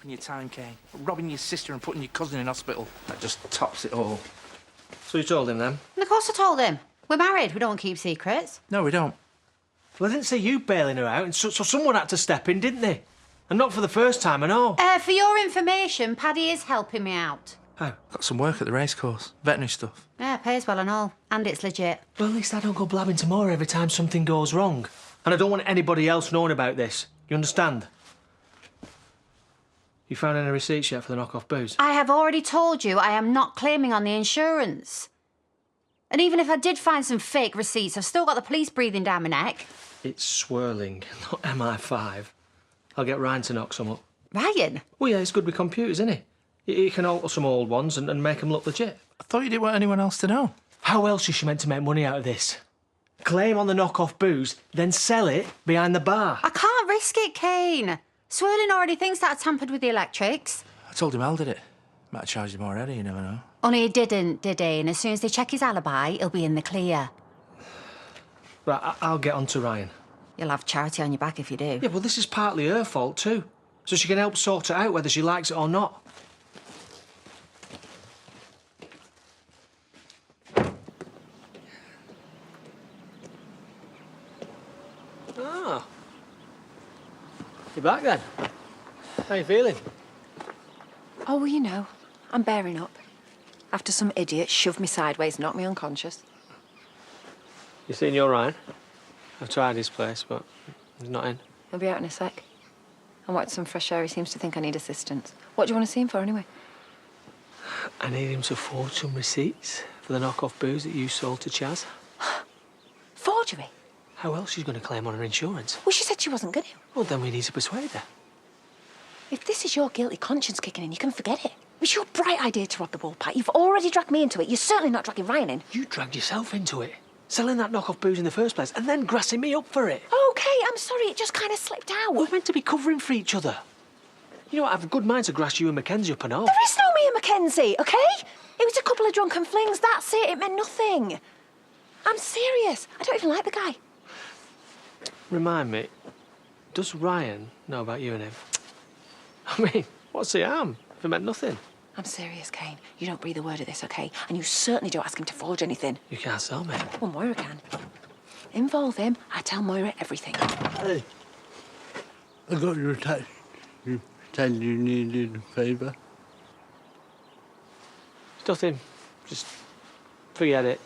Your time, Cain. Robbing your sister and putting your cousin in hospital. That just tops it all. So you told him then? And of course I told him. We're married, we don't keep secrets. No, we don't. Well, I didn't say you bailing her out, and so someone had to step in, didn't they? And not for the first time, and all. For your information, Paddy is helping me out. Oh. Got some work at the racecourse. Veterinary stuff. Yeah, pays well and all. And it's legit. Well, at least I don't go blabbing to Moira every time something goes wrong. And I don't want anybody else knowing about this. You understand? You found any receipts yet for the knock-off booze? I have already told you I am not claiming on the insurance. And even if I did find some fake receipts, I've still got the police breathing down my neck. It's swirling, not MI5. I'll get Ryan to knock some up. Ryan? Well, yeah, he's good with computers, isn't he? He can alter some old ones and make them look legit. I thought you didn't want anyone else to know. How else is she meant to make money out of this? Claim on the knock-off booze, then sell it behind the bar. I can't risk it, Cain. Swirling already thinks that I tampered with the electrics. I told him Al did it. Might have charged him already, you never know. Only he didn't, did he? And as soon as they check his alibi, he'll be in the clear. Right, I'll get on to Ryan. You'll have charity on your back if you do. Yeah, well, this is partly her fault, too. So she can help sort it out whether she likes it or not. Ah. You're back, then? How you feeling? Oh, well, you know, I'm bearing up. After some idiot shoved me sideways and knocked me unconscious. You seen your Ryan? I've tried his place, but he's not in. He'll be out in a sec. I wanted some fresh air. He seems to think I need assistance. What do you want to see him for, anyway? I need him to forge some receipts for the knock-off booze that you sold to Chaz. Forgery? How else she's going to claim on her insurance? Well, she said she wasn't going to. Well, then we need to persuade her. If this is your guilty conscience kicking in, you can forget it. It was your bright idea to rob the Woolpack. You've already dragged me into it. You're certainly not dragging Ryan in. You dragged yourself into it. Selling that knock-off booze in the first place and then grassing me up for it. OK, I'm sorry. It just kind of slipped out. We're meant to be covering for each other. You know what? I've a good mind to grass you and Mackenzie up and all. There is no me and Mackenzie, OK? It was a couple of drunken flings. That's it. It meant nothing. I'm serious. I don't even like the guy. Remind me, does Ryan know about you and him? I mean, what's the harm if it meant nothing? I'm serious, Cain. You don't breathe a word of this, OK? And you certainly don't ask him to forge anything. You can't sell me. Well, Moira can. Involve him, I tell Moira everything. Hey, I got your text. You said you needed a favour. It's nothing. Just forget it.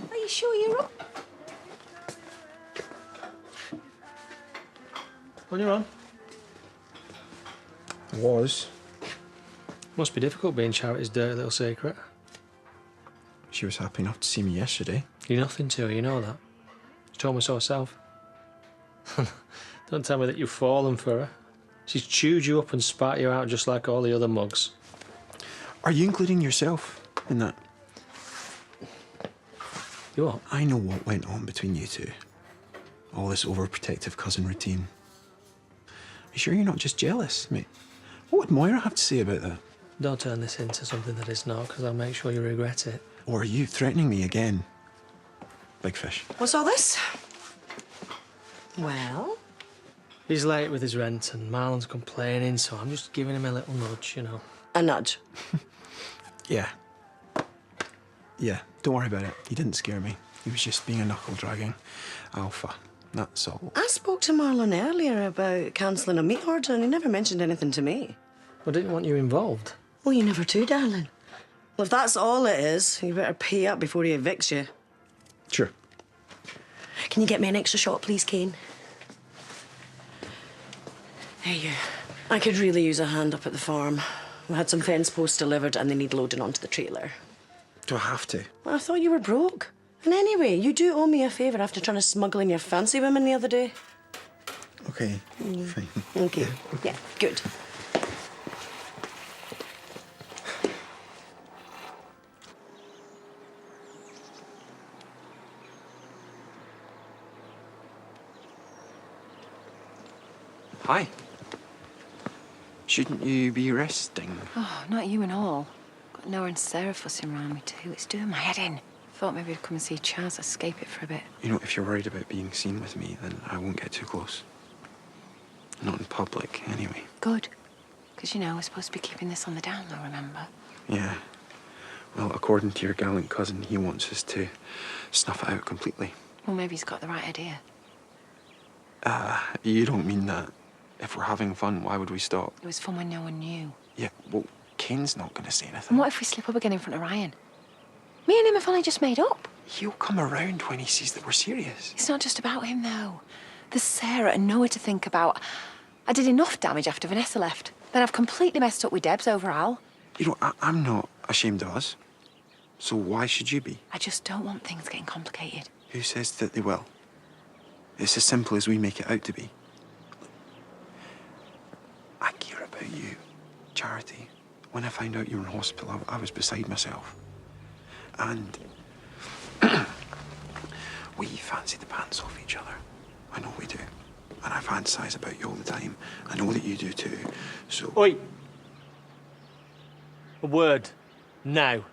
Are you sure you're up? On your own. Was. Must be difficult being Charity's dirty little secret. She was happy enough to see me yesterday. You're nothing to her, you know that. She told me so herself. Don't tell me that you've fallen for her. She's chewed you up and spat you out just like all the other mugs. Are you including yourself in that? You what? I know what went on between you two. All this overprotective cousin routine. You sure you're not just jealous, mate? What would Moira have to say about that? Don't turn this into something that it's not, because I'll make sure you regret it. Or are you threatening me again? Big fish. What's all this? Well? He's late with his rent and Marlon's complaining, so I'm just giving him a little nudge, you know. A nudge. Yeah. Yeah, don't worry about it. He didn't scare me. He was just being a knuckle-dragging alpha. That's all. I spoke to Marlon earlier about cancelling a meat order and he never mentioned anything to me. Well, didn't want you involved. Well, you never do, darling. Well, if that's all it is, you better pay up before he evicts you. Sure. Can you get me an extra shot, please, Cain? Hey, you. I could really use a hand up at the farm. We had some fence posts delivered and they need loading onto the trailer. Do I have to? Well, I thought you were broke. And anyway, you do owe me a favour after trying to smuggle in your fancy women the other day. Okay, fine. Okay. Yeah, good. Hi. Shouldn't you be resting? Oh, not you and all. Got Noah and Sarah fussing around me too. It's doing my head in. Thought maybe I'd come and see Chaz, escape it for a bit. You know, if you're worried about being seen with me, then I won't get too close. Not in public, anyway. Good. Because, you know, we're supposed to be keeping this on the down low, remember? Yeah. Well, according to your gallant cousin, he wants us to snuff it out completely. Well, maybe he's got the right idea. You don't mean that. If we're having fun, why would we stop? It was fun when no one knew. Yeah, well, Cain's not going to say anything. And what if we slip up again in front of Ryan? Me and him have only just made up. He'll come around when he sees that we're serious. It's not just about him, though. There's Sarah and Noah to think about. I did enough damage after Vanessa left. Then I've completely messed up with Debs over Al. You know, I'm not ashamed of us. So why should you be? I just don't want things getting complicated. Who says that they will? It's as simple as we make it out to be. I care about you, Charity. When I found out you were in hospital, I was beside myself. And we fancy the pants off each other. I know we do. And I fantasize about you all the time. I know that you do too. So... Oi! A word. Now.